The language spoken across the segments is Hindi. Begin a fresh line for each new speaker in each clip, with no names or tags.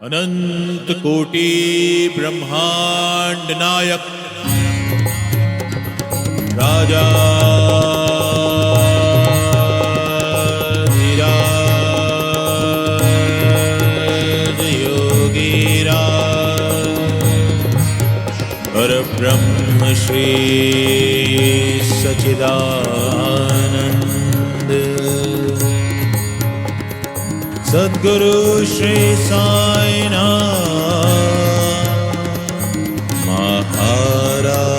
अनंत कोटि ब्रह्मांड नायक राजा योगीरा परब्रह्म श्री सच्चिदानंद सद्गुरु श्री साईनाथ महाराज।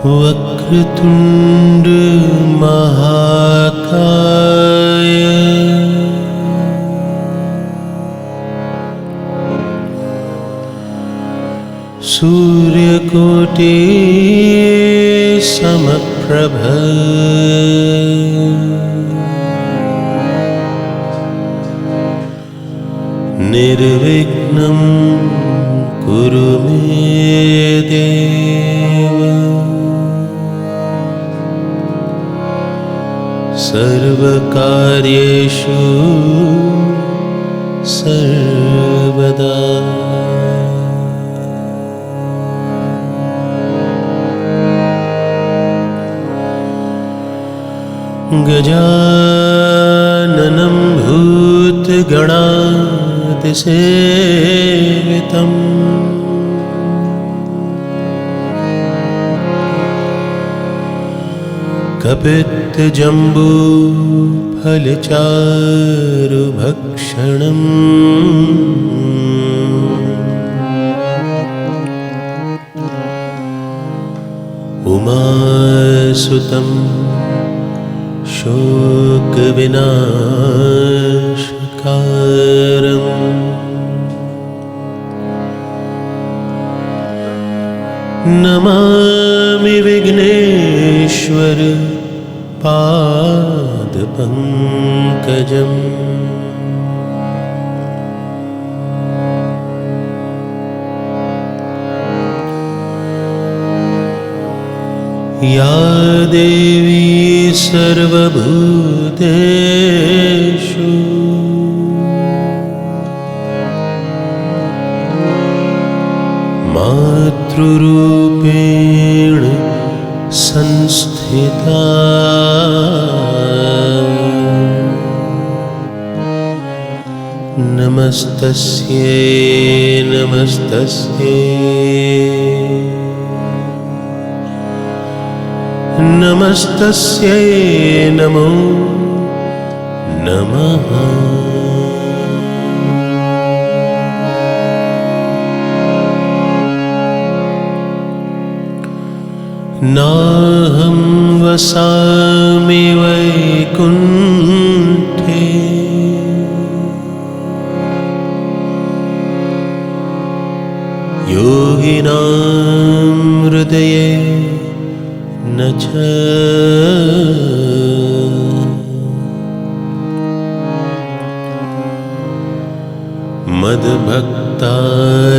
वक्रतुंड महाकाय सूर्यकोटि समप्रभ निर्विघ्नं कुरु मे देव सर्वकार्येषु सर्वदा। गजाननं भूतगणातिसेवितम् कपित्थजम्बूफलचारुभक्षणम् उमासुतं शोकविनाशकारम् नमामि विघ्नेश्वर पादपङ्कजम्। या देवी सर्वभूतेषु मातृरूपेण संस्थिता नमस्तस्यै नमस्तस्यै नमस्तस्यै नमो नमः। नाहं वसामि वैकुण्ठे योगिनां हृदये न च मद्भक्ता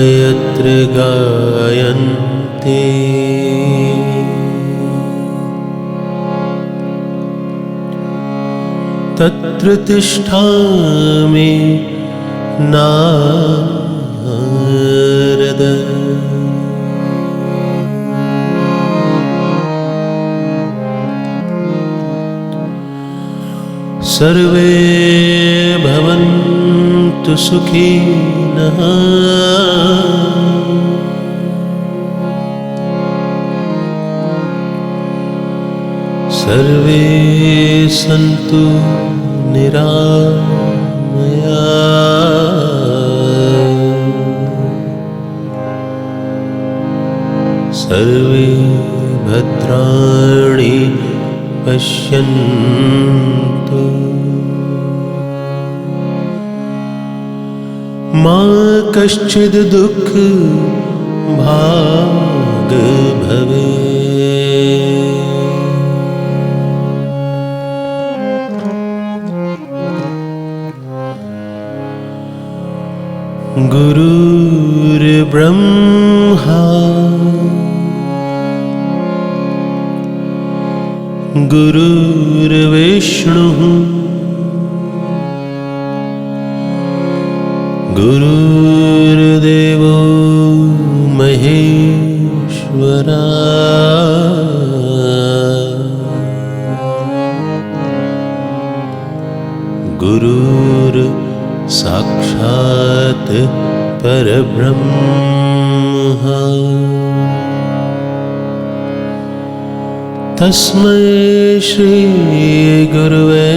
यत्र गायन्ते तत्र तिष्ठामि नारद। सर्वे भवन्तु सुखिनः सर्वे सन्तु निरामयाः सर्वे भद्राणि पश्यन्तु मा कश्चित् दुःख भाग् भवेत्। गुरुर्ब्रह्मा गुरुर्विष्णुः गुरुर्देवो महेश्वरः गुरुर् साक्षात् परब्रह्म तस्मै श्री गुरुवे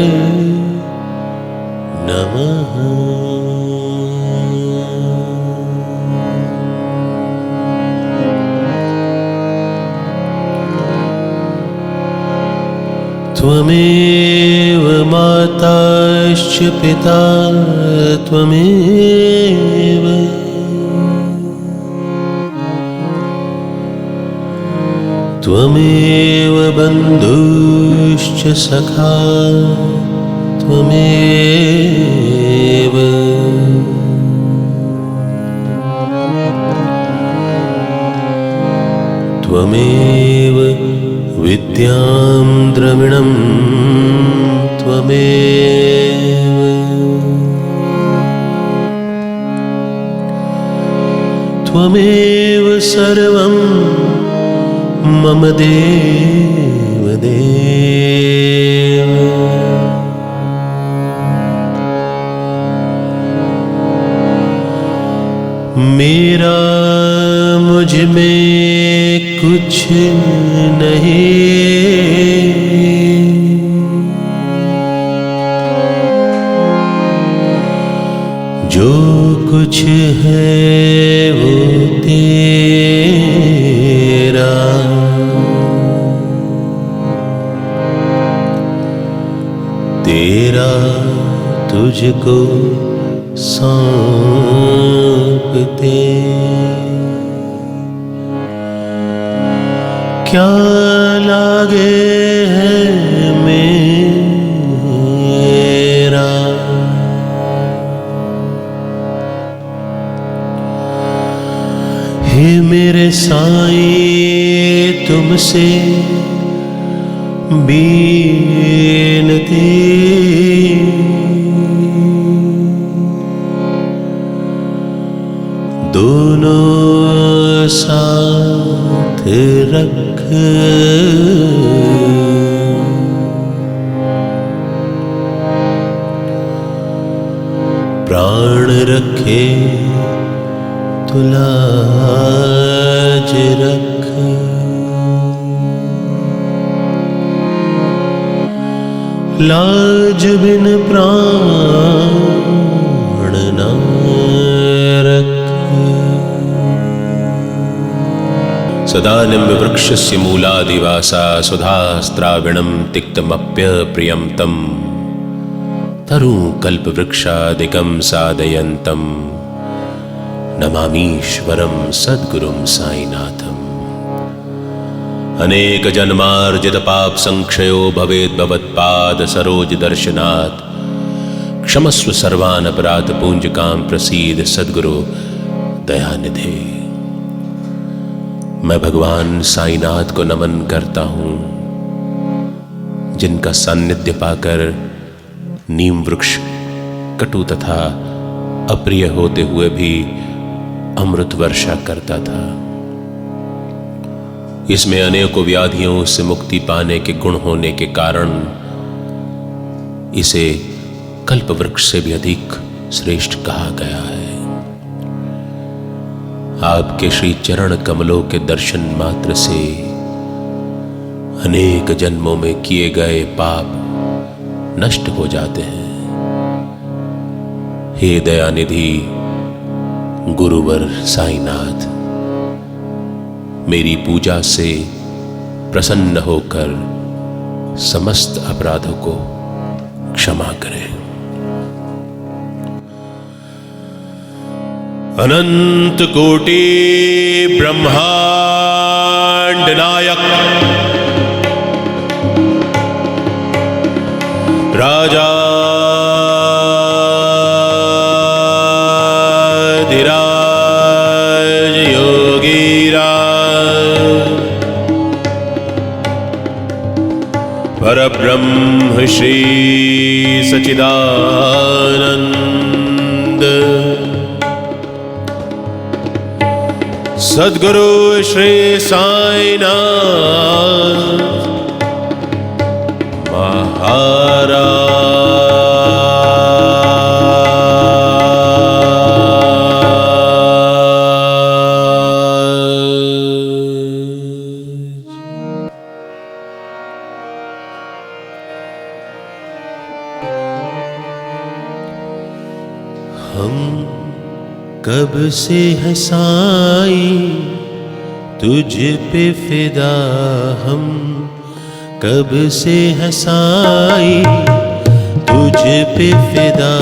नमः। त्वमेव माताश्च पिता त्वमेव त्वमेव बन्धुश्च सखा त्वमेव त्वमेव विद्यां द्रविणं त्वमेव त्वमेव सर्वं मम देव देव। मेरा मुझ में कुछ नहीं जो कुछ है वो तेरा तेरा तुझको सौंपते क्या लागे है मेरा। हे मेरे साईं तुमसे बीनती दोनों साथ रख प्राण रखे तो लाज रख लाज बिन प्राण न रख।
सदानिम्बवृक्षस्य मूलादिवासा सुधास्त्राविणं तिक्तमप्यप्रियं तं तरुकल्पवृक्षादिकं सादयन्तं नमामीश्वरं सद्गुरुं साईनाथम्। अनेकजन्मार्जितपाप संक्षयो भवेद्भवत्पाद सरोज दर्शनात् क्षमस्व सर्वान् अपराध पूंजकां प्रसीद सद्गुरु दयानिधे। मैं भगवान साईनाथ को नमन करता हूं, जिनका सान्निध्य पाकर नीम वृक्ष कटु तथा अप्रिय होते हुए भी अमृत वर्षा करता था। इसमें अनेकों व्याधियों से मुक्ति पाने के गुण होने के कारण इसे कल्प वृक्ष से भी अधिक श्रेष्ठ कहा गया है। आपके श्री चरण कमलों के दर्शन मात्र से अनेक जन्मों में किए गए पाप नष्ट हो जाते हैं। हे दयानिधि गुरुवर साईनाथ, मेरी पूजा से प्रसन्न होकर समस्त अपराधों को क्षमा करें।
अनंत कोटि ब्रह्मांड नायक राजा परब्रह्म श्री सच्चिदानंद सद्गुरु श्री साईनाथ
कब से है साईं तुझ पे फिदा हम, कब से है साईं तुझ पे फिदा।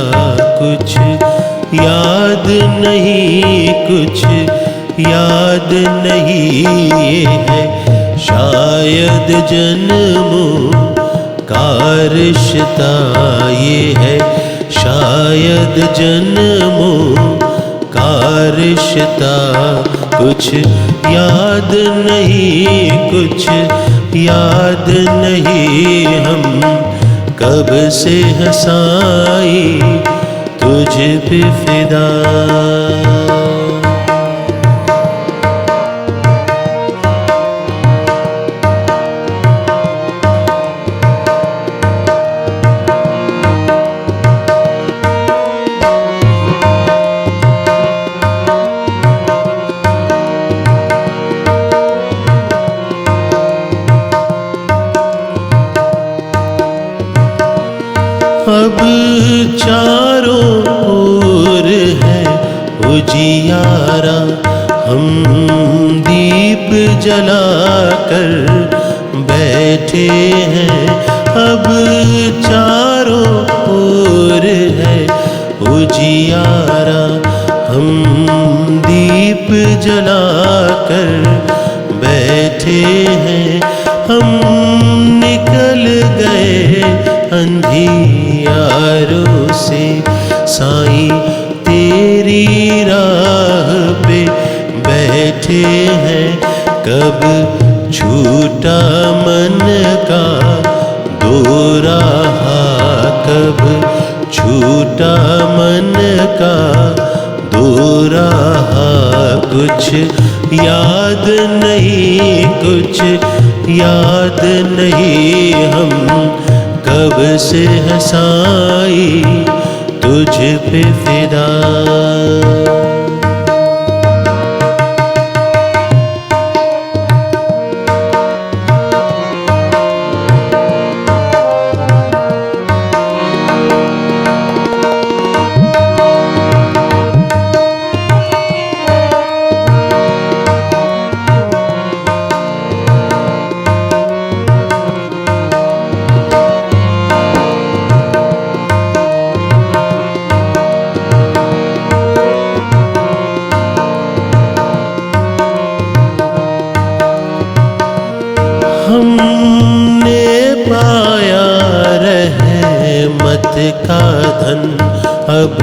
कुछ याद नहीं, कुछ याद नहीं, ये है शायद जन्मों का रिश्ता, ये है शायद जन्मों का रिश्ता। कुछ याद नहीं, कुछ याद नहीं, हम कब से हैं साईं तुझ पे फिदा। अब चारों ओर है उजियारा, हम दीप जलाकर बैठे हैं। अब चारों ओर है उजियारा, हम दीप जलाकर बैठे हैं। हम निकल गए अंधियारों से साईं तेरी राह पे बैठे हैं। कब छूटा मन का दो राहा, कब छूटा मन का दो राहा। कुछ याद नहीं, कुछ याद नहीं, हम कब से हैं साईं तुझ पे फिदा। का धन अब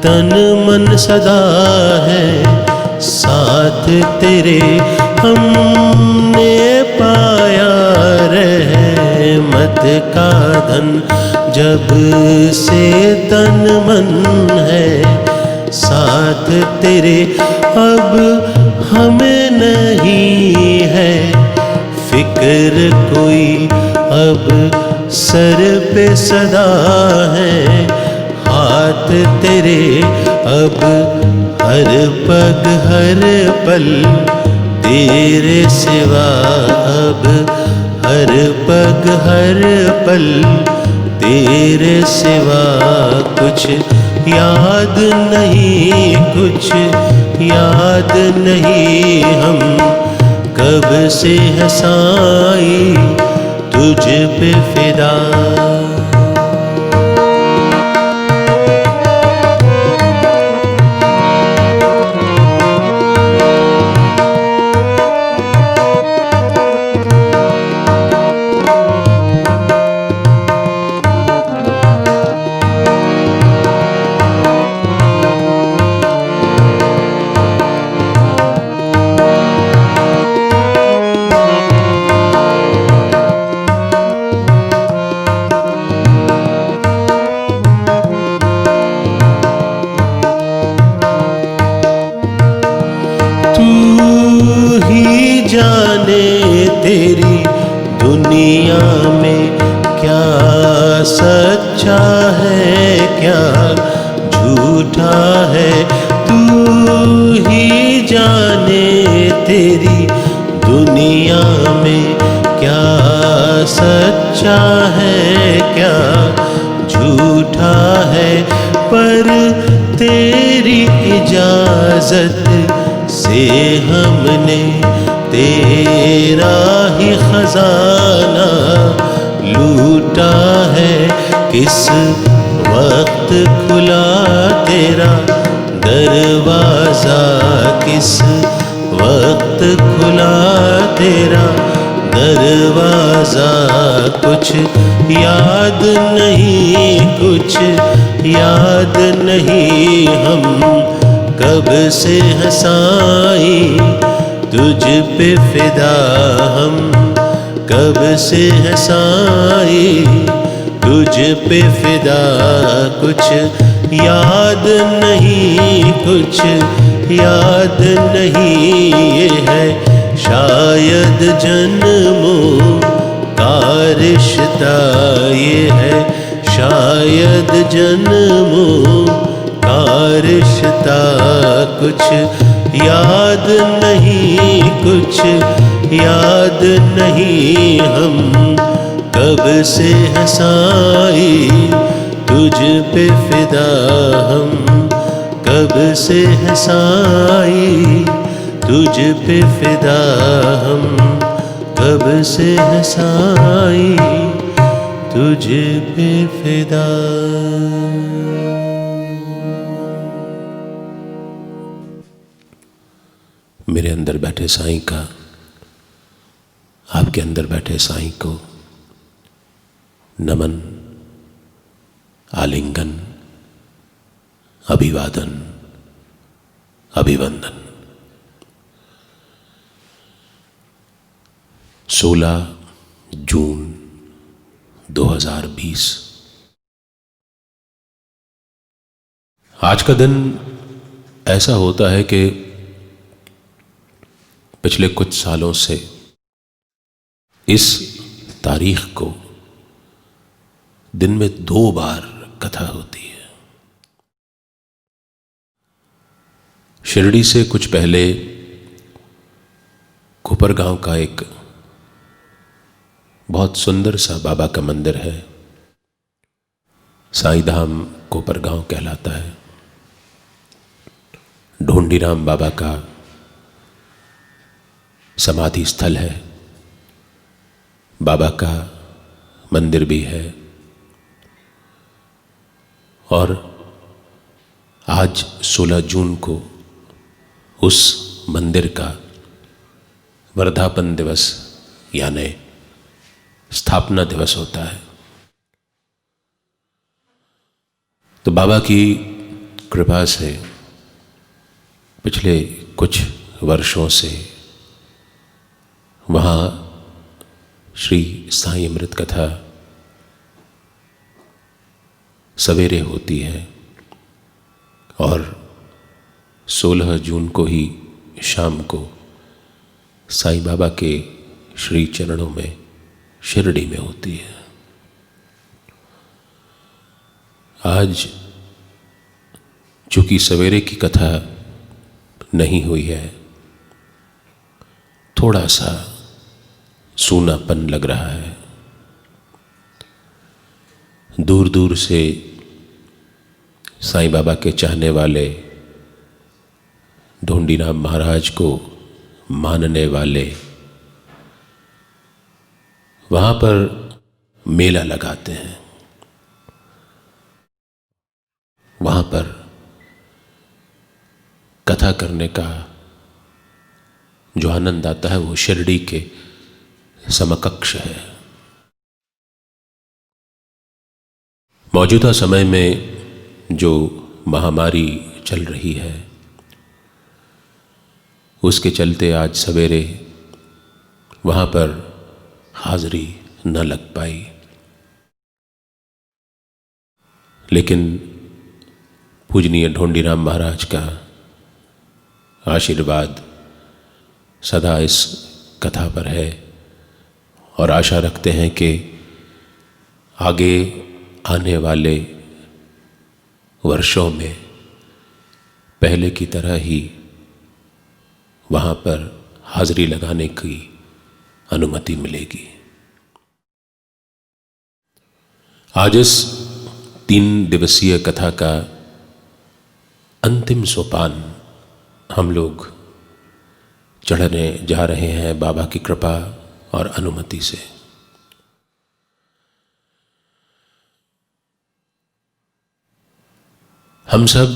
तन मन सदा है, साथ तेरे हमने पाया रहमत का धन जब से तन मन है, साथ तेरे अब हमें नहीं है फिक्र कोई, अब सर पे सदा है हाथ तेरे, अब हर पग हर पल तेरे सिवा, अब हर पग हर पल तेरे सिवा कुछ याद नहीं, कुछ याद नहीं। हम कब से है साईं तुझ पे फिदा, जाने तेरी दुनिया में क्या सच्चा है क्या झूठा है, तू ही जाने तेरी दुनिया में क्या सच्चा है क्या झूठा है, पर तेरी इजाजत से हमने तेरा ही खजाना लूटा है, किस वक्त खुला तेरा दरवाजा, किस वक्त खुला तेरा दरवाजा, कुछ याद नहीं, कुछ याद नहीं। हम कब से हैं साईं तुझ पे फिदा, हम कब से हैं साईं तुझ पे फिदा, कुछ याद नहीं, कुछ याद नहीं। ये है शायद जन्मों का रिश्ता, ये है शायद जन्मों का रिश्ता, कुछ याद नहीं, कुछ याद नहीं। हम कब से हैं साईं तुझ पे फिदा, हम कब से हैं साईं तुझ पे फिदा, हम कब से हैं साईं तुझ पे फिदा।
मेरे अंदर बैठे साईं का आपके अंदर बैठे साईं को नमन, आलिंगन, अभिवादन, अभिवंदन। 16 जून 2020 आज का दिन ऐसा होता है कि पिछले कुछ सालों से इस तारीख को दिन में 2 बार कथा होती है। शिरडी से कुछ पहले कोपरगांव का एक बहुत सुंदर सा बाबा का मंदिर है, साईं धाम कोपरगांव कहलाता है। ढोंडीराम बाबा का समाधि स्थल है, बाबा का मंदिर भी है। और आज 16 जून को उस मंदिर का वर्धापन दिवस यानी स्थापना दिवस होता है। तो बाबा की कृपा से पिछले कुछ वर्षों से वहाँ श्री साईं अमृत कथा सवेरे होती है और 16 जून को ही शाम को साईं बाबा के श्री चरणों में शिरडी में होती है। आज चूंकि सवेरे की कथा नहीं हुई है, थोड़ा सा सूनापन लग रहा है। दूर दूर से साईं बाबा के चाहने वाले, ढोंडीराम महाराज को मानने वाले वहाँ पर मेला लगाते हैं। वहाँ पर कथा करने का जो आनंद आता है वो शिरडी के समकक्ष है। मौजूदा समय में जो महामारी चल रही है उसके चलते आज सवेरे वहाँ पर हाजिरी न लग पाई, लेकिन पूजनीय ढोंडीराम महाराज का आशीर्वाद सदा इस कथा पर है और आशा रखते हैं कि आगे आने वाले वर्षों में पहले की तरह ही वहाँ पर हाजिरी लगाने की अनुमति मिलेगी। आज इस 3 दिवसीय कथा का अंतिम सोपान हम लोग चढ़ने जा रहे हैं बाबा की कृपा और अनुमति से। हम सब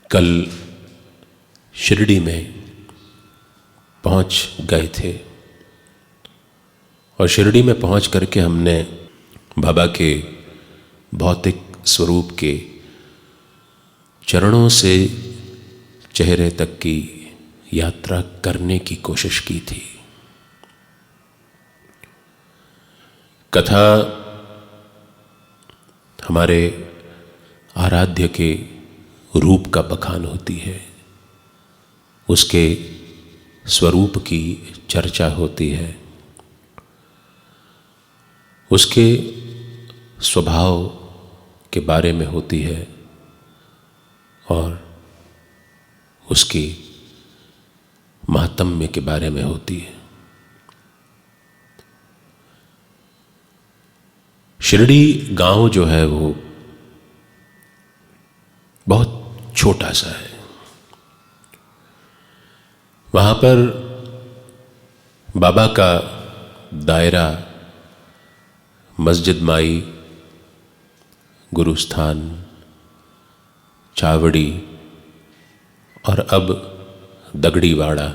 कल शिरडी में पहुंच गए थे और शिरडी में पहुंच करके हमने बाबा के भौतिक स्वरूप के चरणों से चेहरे तक की यात्रा करने की कोशिश की थी। कथा हमारे आराध्य के रूप का बखान होती है, उसके स्वरूप की चर्चा होती है, उसके स्वभाव के बारे में होती है और उसकी महात्म्य के बारे में होती है। शिरडी गांव जो है वो बहुत छोटा सा है। वहाँ पर बाबा का दायरा मस्जिद माई, गुरुस्थान, चावड़ी और अब दगड़ीवाड़ा,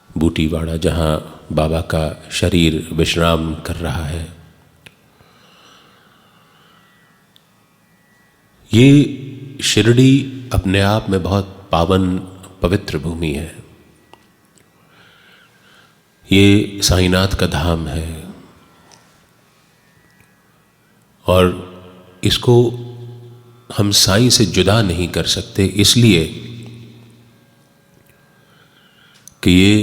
बूटीवाड़ा, जहाँ बाबा का शरीर विश्राम कर रहा है, ये शिरडी अपने आप में बहुत पावन पवित्र भूमि है। ये साईनाथ का धाम है और इसको हम साईं से जुदा नहीं कर सकते, इसलिए कि ये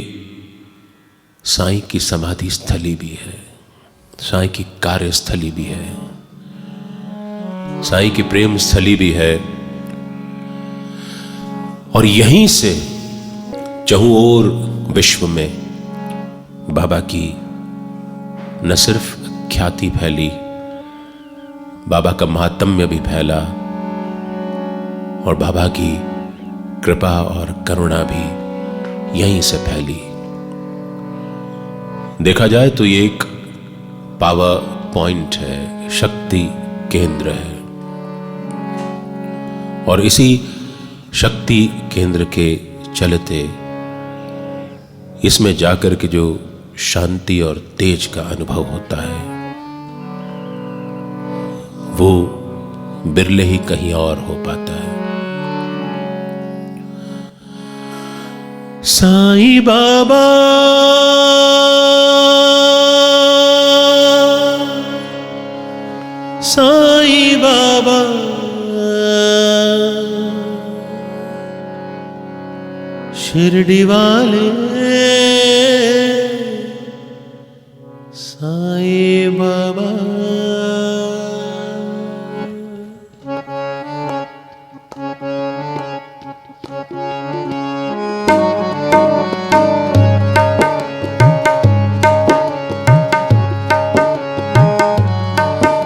साईं की समाधि स्थली भी है, साईं की कार्यस्थली भी है, साईं की प्रेम स्थली भी है। और यहीं से चहुं ओर विश्व में बाबा की न सिर्फ ख्याति फैली, बाबा का महात्म्य भी फैला और बाबा की कृपा और करुणा भी यहीं से फैली। देखा जाए तो ये एक पावर पॉइंट है, शक्ति केंद्र है और इसी शक्ति केंद्र के चलते इसमें जाकर के जो शांति और तेज का अनुभव होता है वो बिरले ही कहीं और हो पाता है।
साईं बाबा साईं बाबा शिरडी वाले साईं बाबा।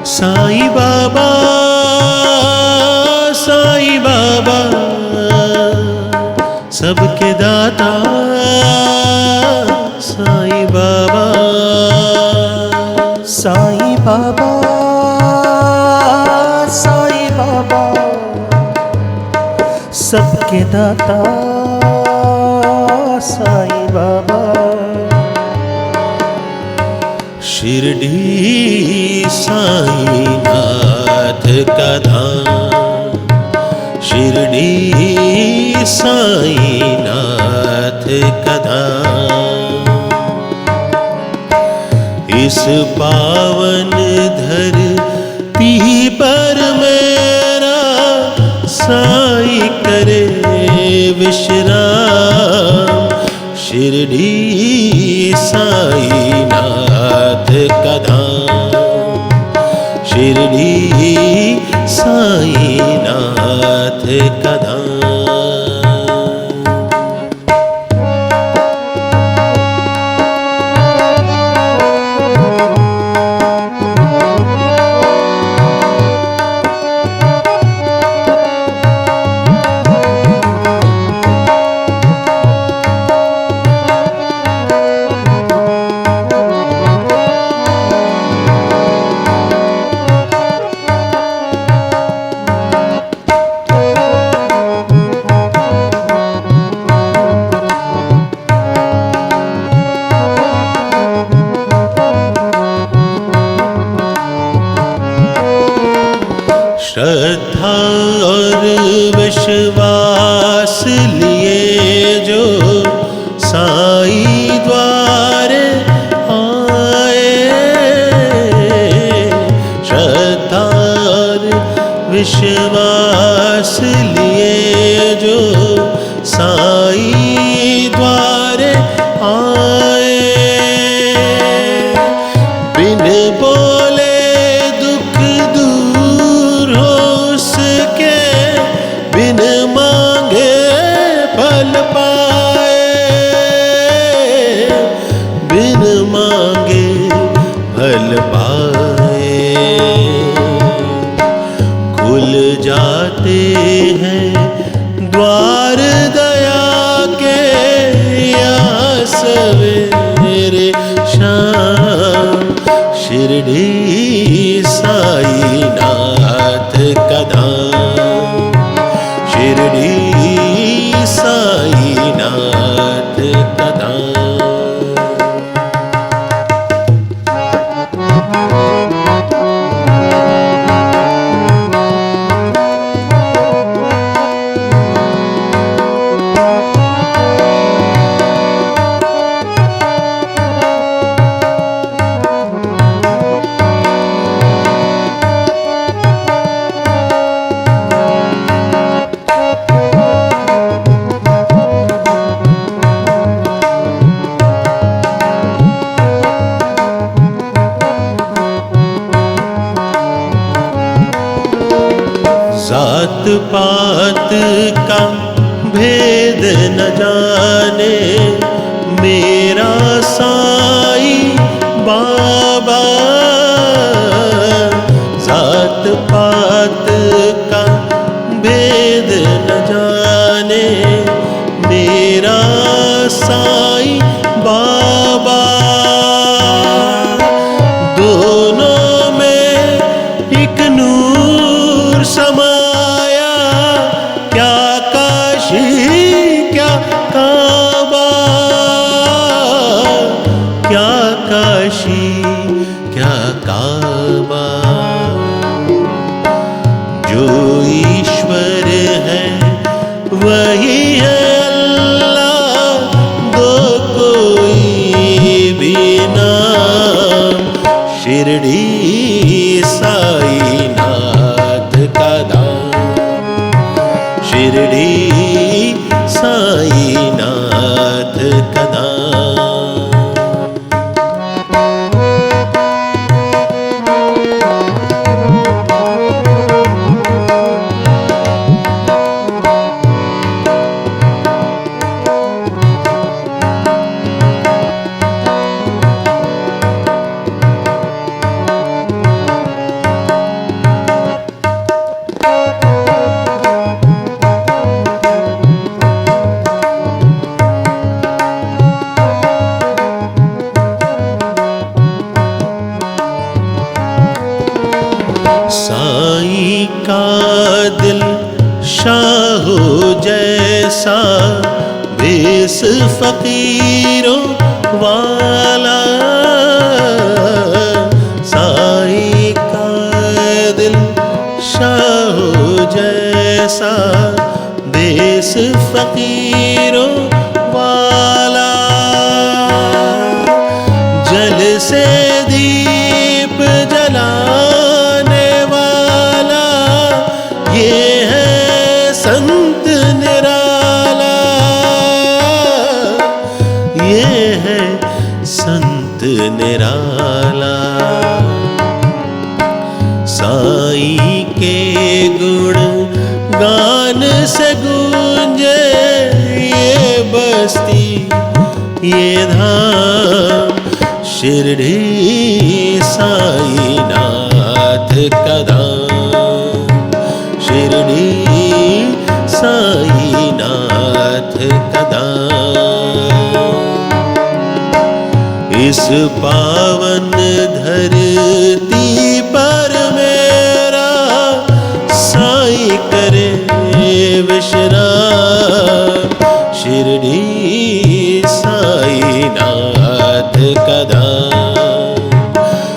साईं बाबा साईं बाबा सबके दाता साईं बाबा।
साईं बाबा साईं बाबा सबके दाता साईं बाबा।
शिरडी साईं नाथ का धाम, शिरडी साईं नाथ का धाम। इस पावन धरती पर मेरा साईं करे विश्राम। शिरडी साईं नाथ का धाम, शिरडी साईं नाथ का धाम। श्रद्धा और विश्वास लिए जो साईं द्वारे आए, श्रद्धा और विश्वास लिए जो साईं द्वारे आए। बिन बोले दुख दूर हो उसके, बिन मांगे फल पाए, बिन मांगे फल पाए। खुल जाते हैं द्वार दया के, यहाँ सवेरे शाम। शिरडी साईं नाथ का धाम, शिरडी साईं नाथ का धाम। जात पात का भेद न जाने मेरा साईं बाबा। जात पात का भेद न जाने मेरा साईं बाबा। दोनों में एक नूर समाया, क्या काशी क्या काबा, क्या काशी क्या काबा। जो
शिरडी साई नाथ का धाम, शिरडी साई नाथ का धाम। साईं का दिल शाहो जैसा, भेस फकीरों वाला। साईं का दिल शाहो जैसा, भेस फकीरों वाला। जल से दीप जलाने वाला, ये है संत निराला, ये है संत निराला। साईं के गुण गान से गूंजे ये बस्ती ये धाम, शिरडी साई नाथ का धाम, शिरडी साई नाथ का धाम। इस पावन धरती पर मेरा साईं करे विश्राम, शिरडी साई नाथ का धाम,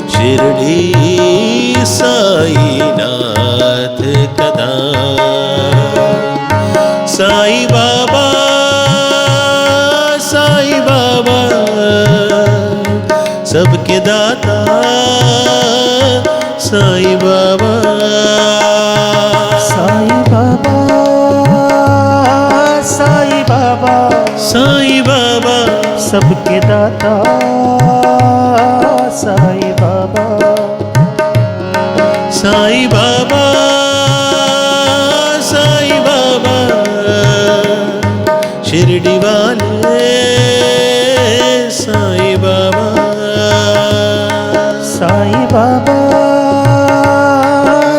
शिरडी साई नाथ का धाम। साईं बाबा, साईं बाबा सबके दाता, साईं बाबा,
साईं बाबा, साईं बाबा,
साईं बाबा
सबके दाता, साईं बाबा,
साईं बाबा, साईं बाबा शिरडी वाले, साईं बाबा,
साईं बाबा,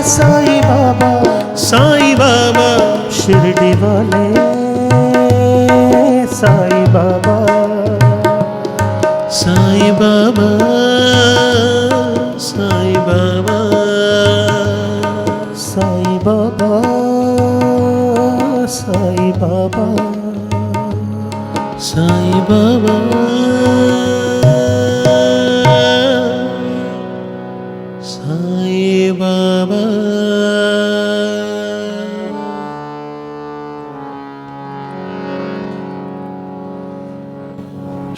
साईं बाबा,
साईं बाबा
शिरडी वाले, साईं बाबा,
साईं बाबा, साईं बाबा,
साईं बाबा, साईं बाबा,
साईं बाबा, साईं बाबा।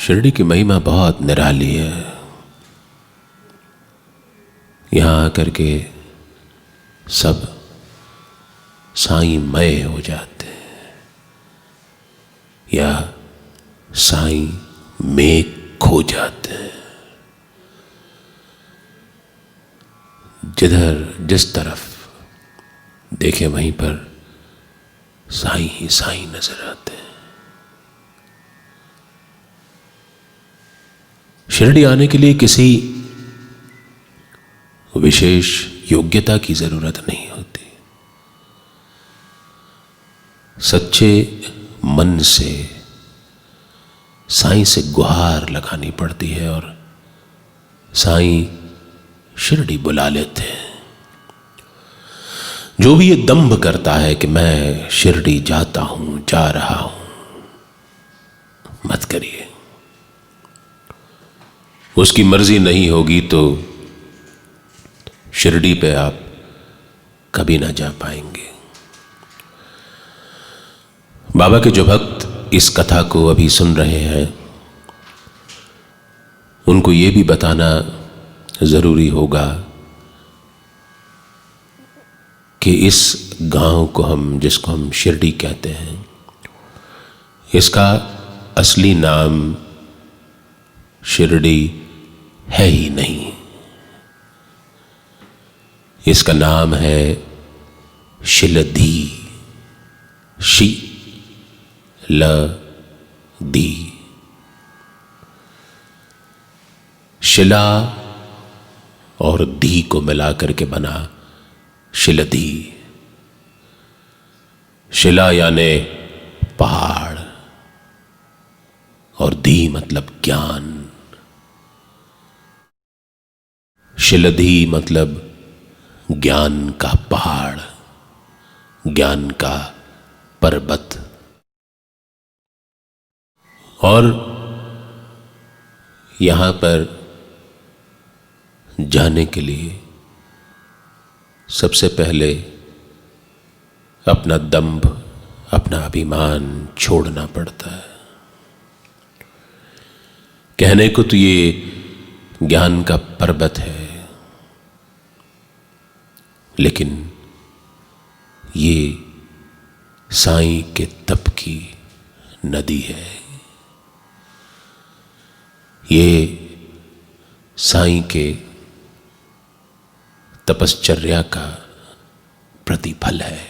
शिरडी की महिमा बहुत निराली है। यहाँ आकर के सब साईंमय हो जाते हैं या साईं में खो जाते हैं। जिधर जिस तरफ देखे वहीं पर साईं ही साईं नजर आते हैं। शिरडी आने के लिए किसी विशेष योग्यता की जरूरत नहीं होती। सच्चे मन से साईं से गुहार लगानी पड़ती है और साईं शिरडी बुला लेते हैं। जो भी ये दंभ करता है कि मैं शिरडी जाता हूं, जा रहा हूं, मत करिए। उसकी मर्जी नहीं होगी तो शिरडी पे आप कभी ना जा पाएंगे। बाबा के जो भक्त इस कथा को अभी सुन रहे हैं, उनको ये भी बताना ज़रूरी होगा कि इस गांव को जिसको हम शिरडी कहते हैं, इसका असली नाम शिरडी है ही नहीं। इसका नाम है शिलधी, दी। शिला और धी को मिलाकर के बना शिलधी। शिला यानी पहाड़ और धी मतलब ज्ञान। शिलधी मतलब ज्ञान का पहाड़, ज्ञान का पर्वत। और यहां पर जाने के लिए सबसे पहले अपना दंभ, अपना अभिमान छोड़ना पड़ता है। कहने को तो ये ज्ञान का पर्वत है, लेकिन ये साईं के तप की नदी है। ये साईं के तपश्चर्या का प्रतिफल है,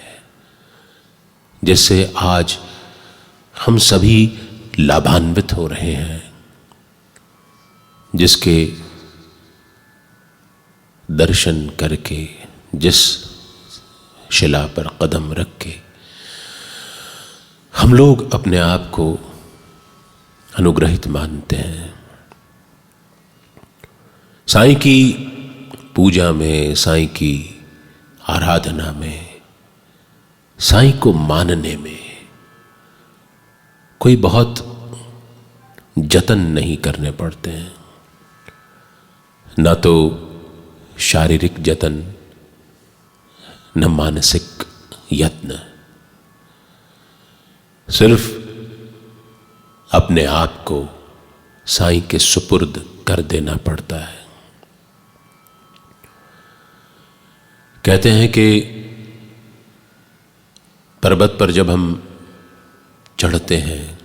जिससे आज हम सभी लाभान्वित हो रहे हैं। जिसके दर्शन करके, जिस शिला पर कदम रख के हम लोग अपने आप को अनुग्रहित मानते हैं। साईं की पूजा में, साईं की आराधना में, साईं को मानने में कोई बहुत जतन नहीं करने पड़ते हैं। ना तो शारीरिक जतन, न मानसिक यत्न। सिर्फ अपने आप को साईं के सुपुर्द कर देना पड़ता है। कहते हैं कि पर्वत पर जब हम चढ़ते हैं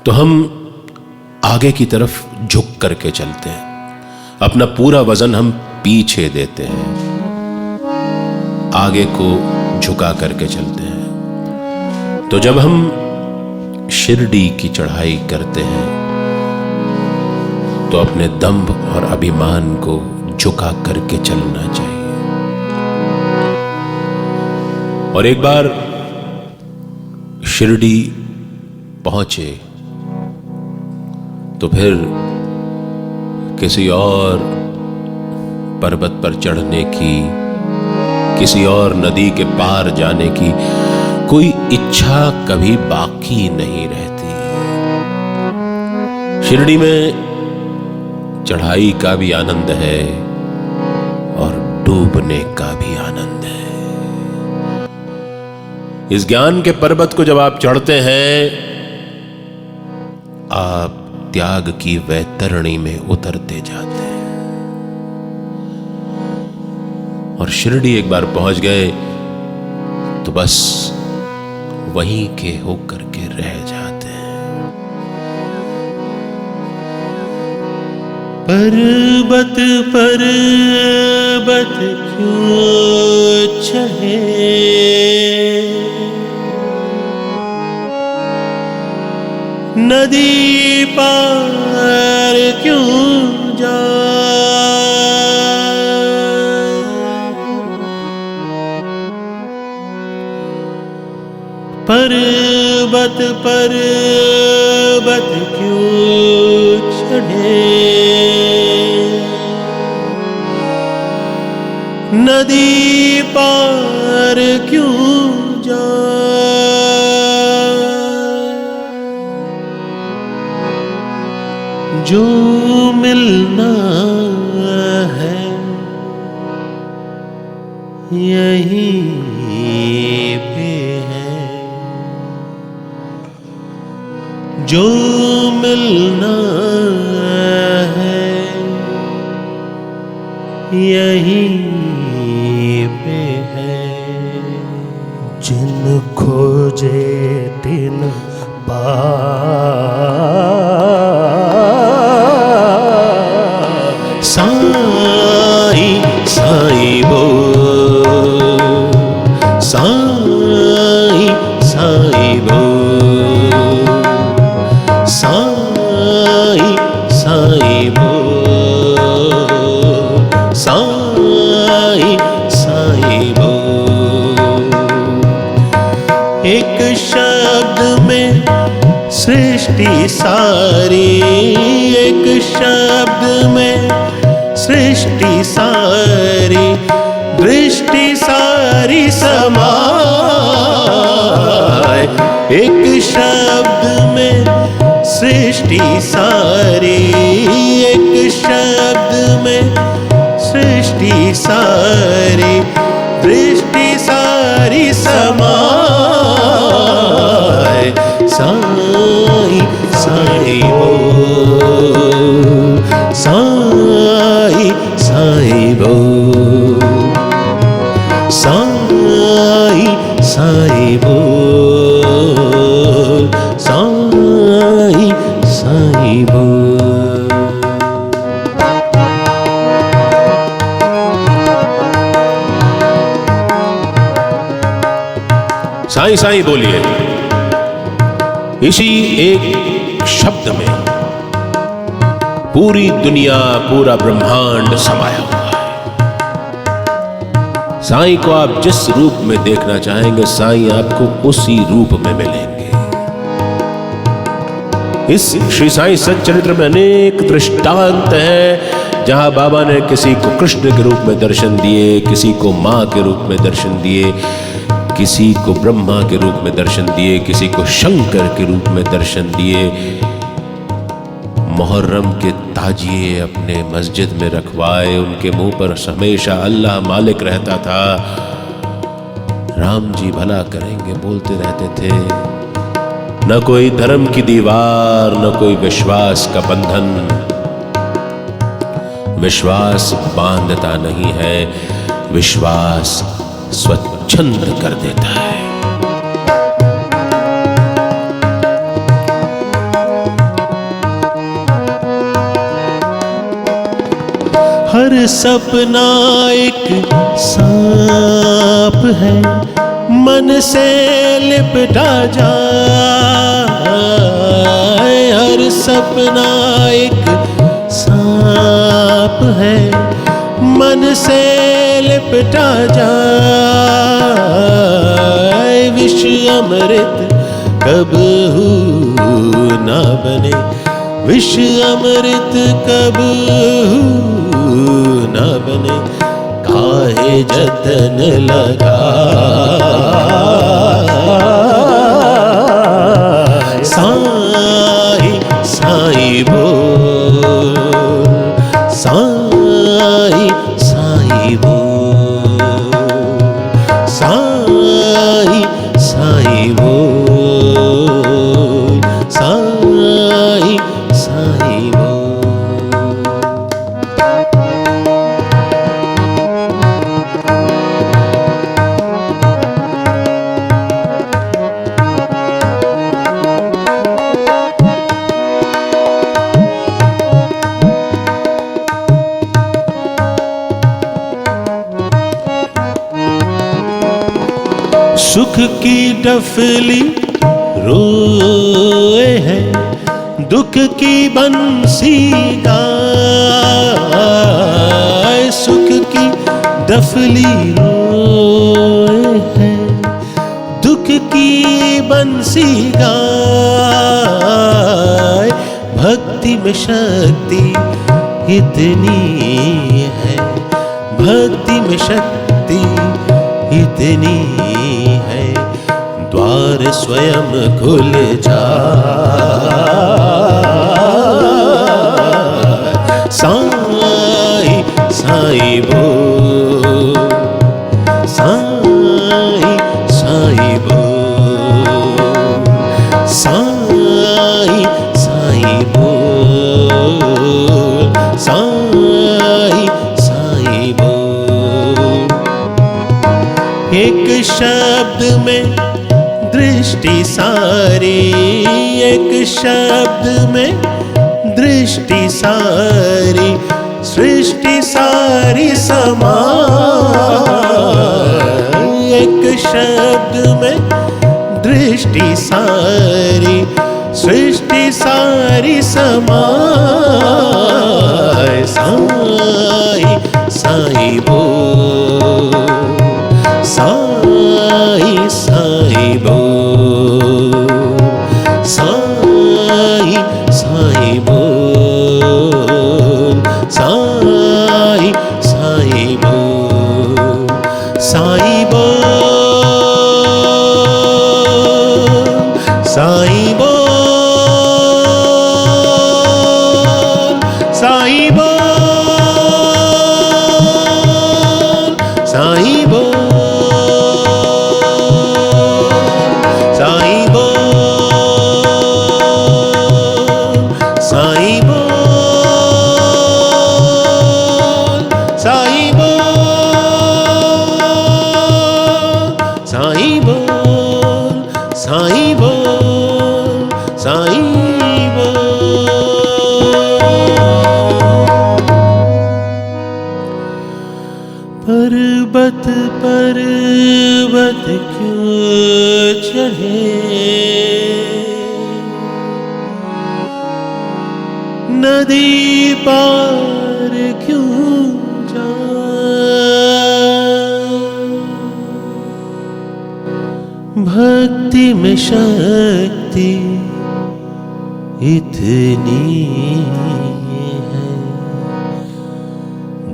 तो हम आगे की तरफ झुक करके चलते हैं। अपना पूरा वजन हम पीछे देते हैं, आगे को झुका करके चलते हैं। तो जब हम शिरडी की चढ़ाई करते हैं तो अपने दंभ और अभिमान को झुका करके चलना चाहिए। और एक बार शिरडी पहुंचे तो फिर किसी और पर्वत पर चढ़ने की, किसी और नदी के पार जाने की कोई इच्छा कभी बाकी नहीं रहती। शिरडी में चढ़ाई का भी आनंद है और डूबने का भी आनंद है। इस ज्ञान के पर्वत को जब आप चढ़ते हैं, आप त्याग की वैतरणी में उतरते जाते हैं। और शिरडी एक बार पहुंच गए तो बस वहीं के होकर के रह जाते हैं।
पर्वत पर्वत क्यों चढ़े, नदी पार क्यों जाए। पर्वत पर्वत क्यों चढ़े, नदी पार क्यों जाए। जो मिलना है यहीं पे है, जो मिलना है यहीं पे है।
जिन खोजे तिन पाए।
साईं साईं बोल, साईं साईं बोल, साईं साईं बोल, साईं साईं बोल। एक शब्द में सृष्टि सारी, एक शब्द में सृष्टि सारी, दृष्टि सारी समाए। एक शब्द में सृष्टि सारी, एक शब्द में सृष्टि सारी, दृष्टि सारी समाए। साईं साईं बोल, साईं साईं बोल, साईं साईं बोल, साईं साईं बोल।
साईं साईं बोलिए। इसी एक शब्द में पूरी दुनिया, पूरा ब्रह्मांड समाया हुआ है। साईं को आप जिस रूप में देखना चाहेंगे, साईं आपको उसी रूप में मिलेंगे। इस श्री साईं सच्चरित्र में अनेक दृष्टांत हैं, जहां बाबा ने किसी को कृष्ण के रूप में दर्शन दिए, किसी को मां के रूप में दर्शन दिए, किसी को ब्रह्मा के रूप में दर्शन दिए, किसी को शंकर के रूप में दर्शन दिए। मुहर्रम के ताजिए अपने मस्जिद में रखवाए, उनके मुंह पर हमेशा अल्लाह मालिक रहता था। राम जी भला करेंगे बोलते रहते थे। न कोई धर्म की दीवार, न कोई विश्वास का बंधन। विश्वास बांधता नहीं है, विश्वास स्वच्छंद कर देता है।
हर सपना एक सांप है, मन से लिपटा जाए। हर सपना एक सांप है, मन से लिपटा जाए। विष अमृत कबहू ना बने, विष अमृत कबहू ना बने। काहे जतन लगा साईं साईं बोल, साईं साईं बोल, साईं साईं बोल, साईं साईं बोल। सुख की डफली रोए है, दुख की बंसी गाए। सुख की डफली रोए है, दुख की बंसी गाए। भक्ति में शक्ति इतनी है, भक्ति में शक्ति इतनी है, द्वार स्वयं खुल जाए। साईं साईं बोल, साईं साईं बोल, साईं एक शब्द में दृष्टि सारी सृष्टि सारी समाए। एक शब्द में दृष्टि सारी सृष्टि सारी समाए। साई साई बोल, साई साई बोल, साई साई बोल, साई साई बोल, साई बोल, साई बोल, साई बोल, साई बोल, साई बोल, साई बोल, साई बोल, साई बोल, साई बोल, साई बोल। पर्वत पर्वत क्यों चढ़े, नदी पार क्यों जाए। भक्ति में शक्ति इतनी है,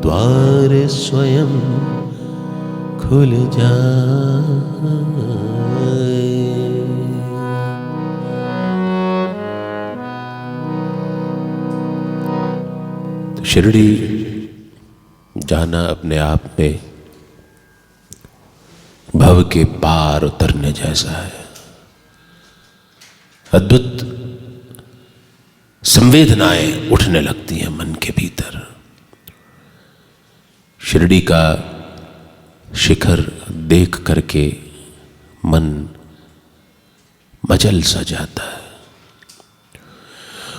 द्वार स्वयं खुल जाए।
तो शिरडी जाना अपने आप में भव के पार उतरने जैसा है। अद्भुत संवेदनाएं उठने लगती हैं मन के भीतर। शिरडी का शिखर देख करके मन मचल सा जाता है।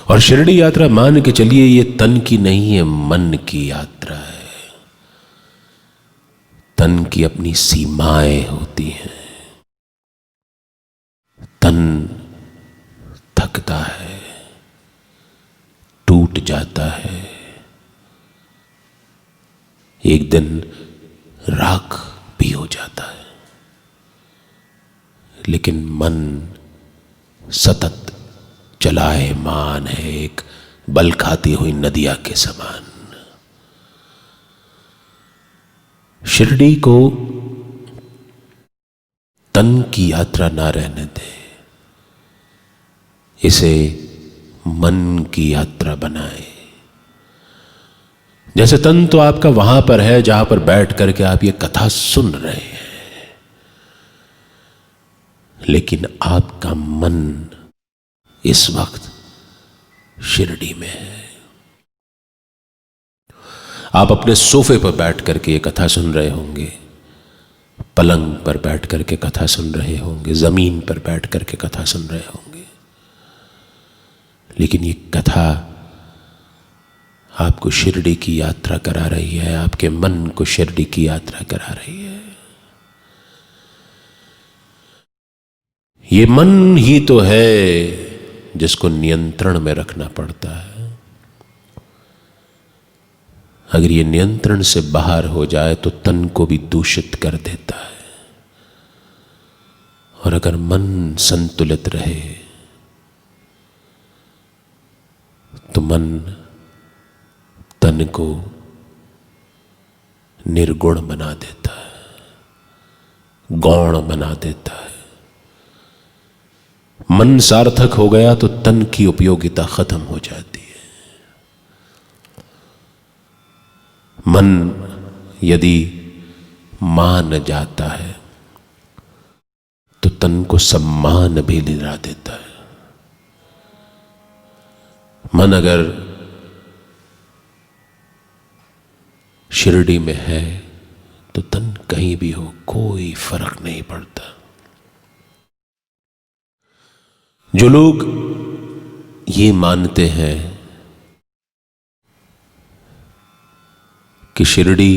और शिरडी यात्रा मान के चलिए ये तन की नहीं है, मन की यात्रा है। तन की अपनी सीमाएं होती हैं। तन थकता है, टूट जाता है, एक दिन राख भी हो जाता है। लेकिन मन सतत चलायमान है, एक बल खाती हुई नदिया के समान। शिरडी को तन की यात्रा ना रहने दे, इसे मन की यात्रा बनाए। जैसे तन तो आपका वहां पर है जहां पर बैठ करके आप ये कथा सुन रहे हैं, लेकिन आपका मन इस वक्त शिरडी में है। आप अपने सोफे पर बैठ करके ये कथा सुन रहे होंगे, पलंग पर बैठ करके कथा सुन रहे होंगे, जमीन पर बैठ करके कथा सुन रहे होंगे, लेकिन ये कथा आपको शिरडी की यात्रा करा रही है, आपके मन को शिरडी की यात्रा करा रही है। ये मन ही तो है जिसको नियंत्रण में रखना पड़ता है। अगर ये नियंत्रण से बाहर हो जाए तो तन को भी दूषित कर देता है। और अगर मन संतुलित रहे तो मन तन को निर्गुण बना देता है, गौण बना देता है। मन सार्थक हो गया तो तन की उपयोगिता खत्म हो जाती है। मन यदि मान जाता है तो तन को सम्मान भी दिला देता है। मन अगर शिरडी में है तो तन कहीं भी हो कोई फर्क नहीं पड़ता। जो लोग ये मानते हैं कि शिरडी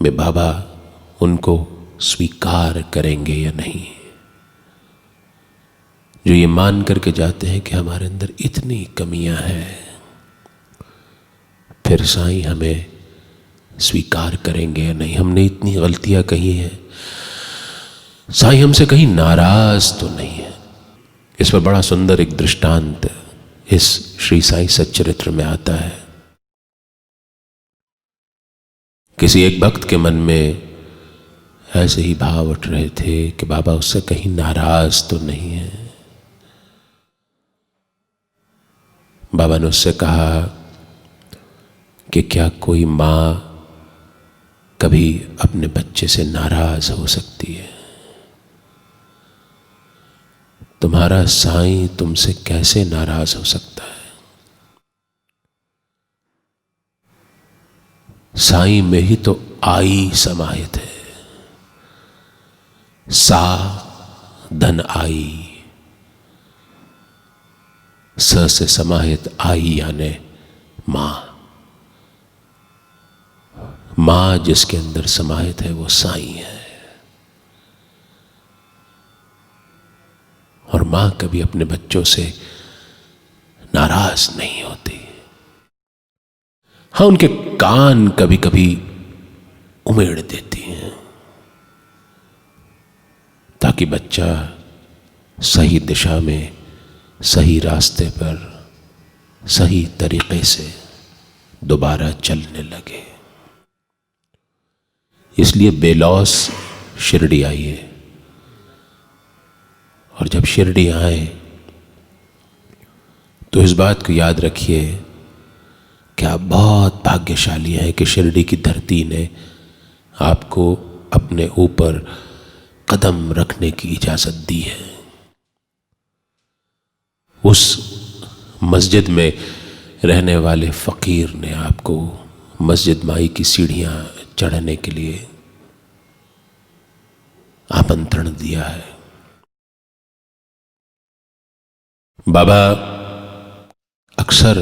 में बाबा उनको स्वीकार करेंगे या नहीं, जो ये मान करके जाते हैं कि हमारे अंदर इतनी कमियां हैं, फिर साईं हमें स्वीकार करेंगे या नहीं, हमने इतनी गलतियां कही हैं, साईं हमसे कहीं नाराज तो नहीं है। इस पर बड़ा सुंदर एक दृष्टांत इस श्री साईं सच्चरित्र में आता है। किसी एक भक्त के मन में ऐसे ही भाव उठ रहे थे कि बाबा उससे कहीं नाराज तो नहीं है। बाबा ने उससे कहा कि क्या कोई मां कभी अपने बच्चे से नाराज हो सकती है? तुम्हारा साईं तुमसे कैसे नाराज हो सकता है? साईं में ही तो आई समाहित है। सा धन आई, स से समाहित आई यानी मां। मां जिसके अंदर समाहित है वो साईं है। और मां कभी अपने बच्चों से नाराज नहीं होती। हाँ, उनके कान कभी कभी उमेड़ देती हैं ताकि बच्चा सही दिशा में, सही रास्ते पर, सही तरीके से दोबारा चलने लगे। इसलिए बेलौस शिरडी आइए, और जब शिरडी आए तो इस बात को याद रखिए कि आप बहुत भाग्यशाली हैं कि शिरडी की धरती ने आपको अपने ऊपर कदम रखने की इजाजत दी है। उस मस्जिद में रहने वाले फकीर ने आपको मस्जिद माई की सीढ़ियां चढ़ने के लिए आमंत्रण दिया है। बाबा अक्सर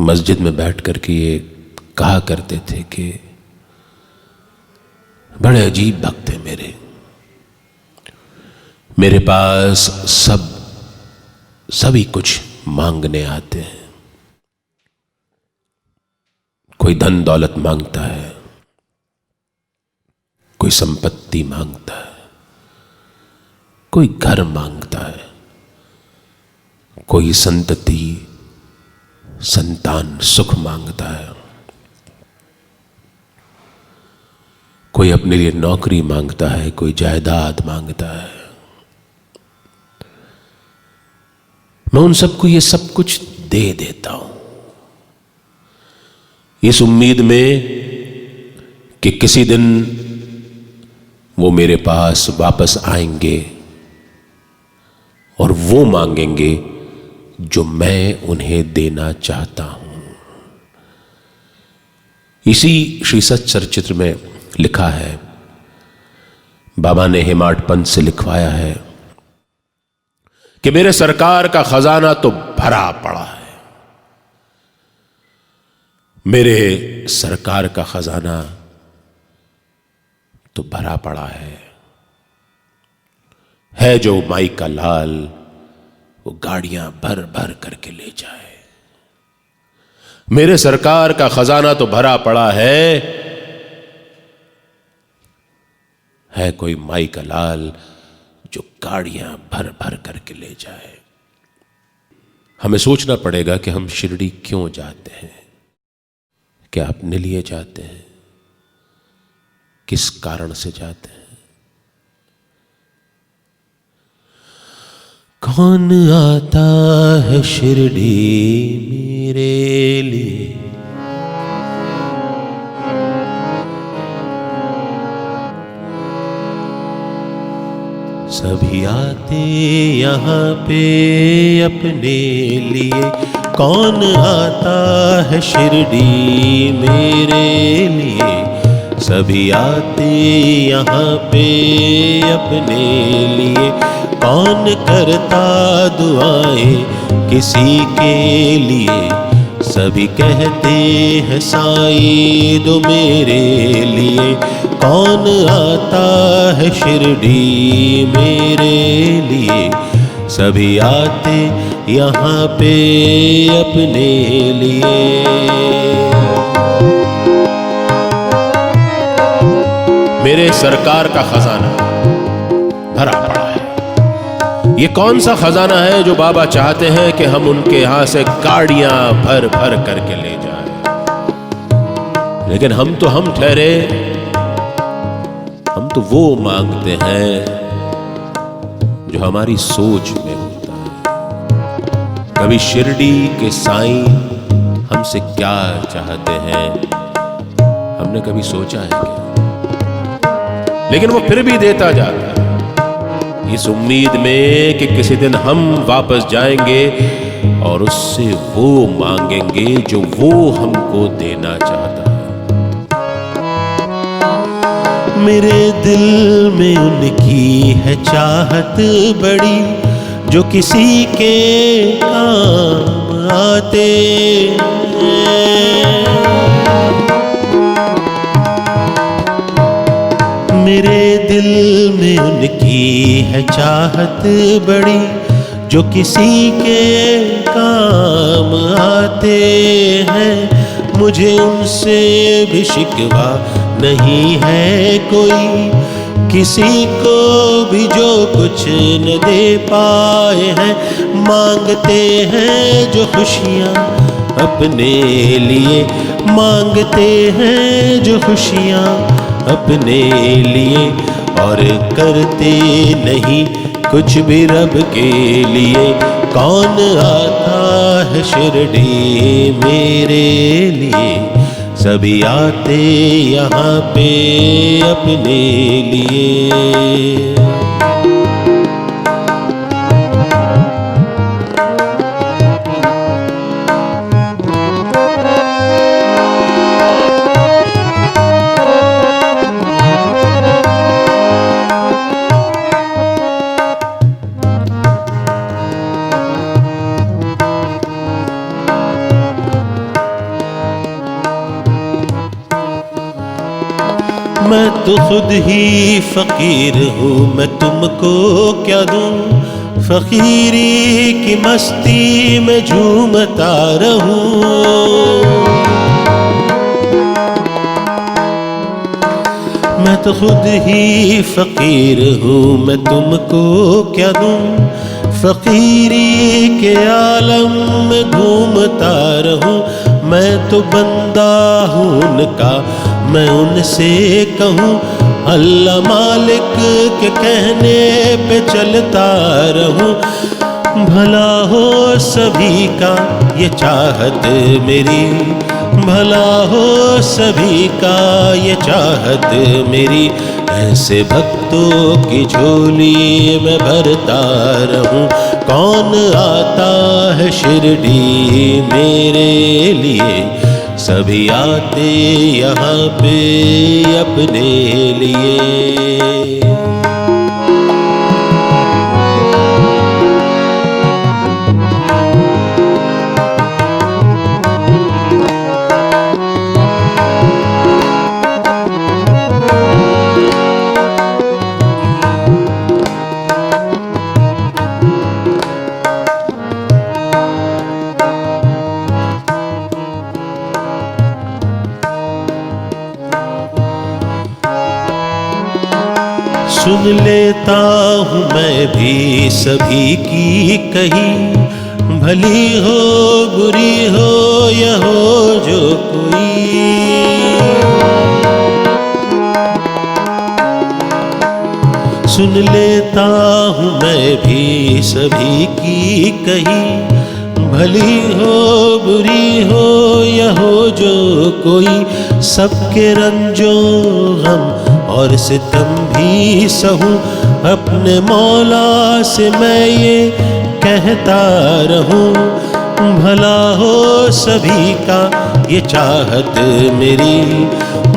मस्जिद में बैठ कर के ये कहा करते थे कि बड़े अजीब भक्त हैं मेरे पास सभी कुछ मांगने आते हैं। कोई धन दौलत मांगता है, कोई संपत्ति मांगता है, कोई घर मांगता है, कोई संतति संतान सुख मांगता है, कोई अपने लिए नौकरी मांगता है, कोई जायदाद मांगता है। मैं उन सबको ये सब कुछ दे देता हूं इस उम्मीद में कि किसी दिन वो मेरे पास वापस आएंगे और वो मांगेंगे जो मैं उन्हें देना चाहता हूं। इसी श्री सच्चरित्र में लिखा है, बाबा ने हेमाड पंथ से लिखवाया है कि मेरे सरकार का खजाना तो भरा पड़ा है। मेरे सरकार का खजाना तो भरा पड़ा है जो माई का लाल वो गाड़ियां भर भर करके ले जाए। मेरे सरकार का खजाना तो भरा पड़ा है कोई माई का लाल जो गाड़ियां भर भर करके ले जाए। हमें सोचना पड़ेगा कि हम शिरडी क्यों जाते हैं। क्या अपने लिए जाते हैं? किस कारण से जाते हैं?
कौन आता है शिरडी मेरे लिए, सभी आते यहाँ पे अपने लिए। कौन आता है शिरडी मेरे लिए, सभी आते यहाँ पे अपने लिए। कौन करता दुआएं किसी के लिए। सभी कहते हैं साईं दो मेरे लिए। कौन आता है शिरडी मेरे लिए। सभी आते यहाँ पे अपने लिए।
मेरे सरकार का खजाना भरा पड़ा है। ये कौन सा खजाना है जो बाबा चाहते हैं कि हम उनके यहां से गाड़ियां भर भर करके ले जाएं। लेकिन हम ठहरे, हम तो वो मांगते हैं जो हमारी सोच में होता है। कभी शिरडी के साईं हमसे क्या चाहते हैं हमने कभी सोचा है क्या? लेकिन वो फिर भी देता जाता है, इस उम्मीद में कि किसी दिन हम वापस जाएंगे और उससे वो मांगेंगे जो वो हमको देना चाहता है।
मेरे दिल में उनकी है चाहत बड़ी, जो किसी के काम आते हैं। मेरे दिल में उनकी है चाहत बड़ी, जो किसी के काम आते हैं। मुझे उनसे भी शिकवा नहीं है कोई, किसी को भी जो कुछ न दे पाए हैं। मांगते हैं जो खुशियाँ अपने लिए, मांगते हैं जो खुशियाँ अपने लिए, और करते नहीं कुछ भी रब के लिए। कौन आता है शिरडी मेरे लिए। सभी आते यहाँ पे अपने लिए। मैं तो खुद ही फकीर हूँ, मैं तुमको क्या दूँ। फकीरी की मस्ती में झूमता रहूँ। मैं तो खुद ही फकीर हूँ, मैं तुमको क्या दूँ। फकीरी के आलम में घूमता रहूँ। मैं तो बंदा हूँ उनका, मैं उनसे कहूँ। अल्लाह मालिक के कहने पे चलता रहूँ। भला हो सभी का ये चाहत मेरी, भला हो सभी का ये चाहत मेरी। ऐसे भक्तों की झोली में भरता रहूं। कौन आता है शिरडी मेरे लिए। सभी आते यहाँ पे अपने लिए। सुन लेता हूँ मैं भी सभी की कही, भली हो बुरी हो या हो जो कोई। सुन लेता हूँ मैं भी सभी की कही, भली हो बुरी हो या हो जो कोई। सबके रंजो गम और सितम भी सहूं, अपने मौला से मैं ये कहता रहूं। भला हो सभी का ये चाहत मेरी,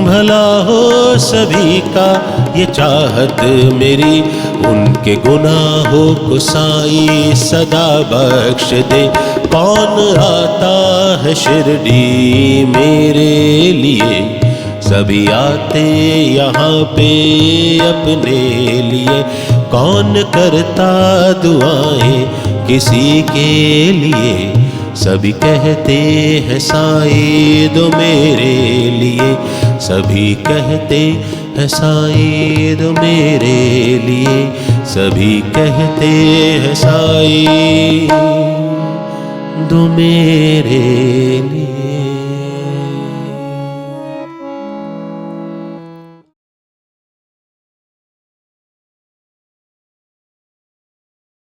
भला हो सभी का ये चाहत मेरी, उनके गुनाहों को साईं सदा बख्श दे। कौन आता है शिरडी मेरे लिए, सभी आते यहाँ पे अपने लिए। कौन करता दुआएं किसी के लिए, सभी कहते हैं साईं दो मेरे लिए। सभी कहते हैं साईं दो मेरे लिए, सभी कहते हैं साईं दो मेरे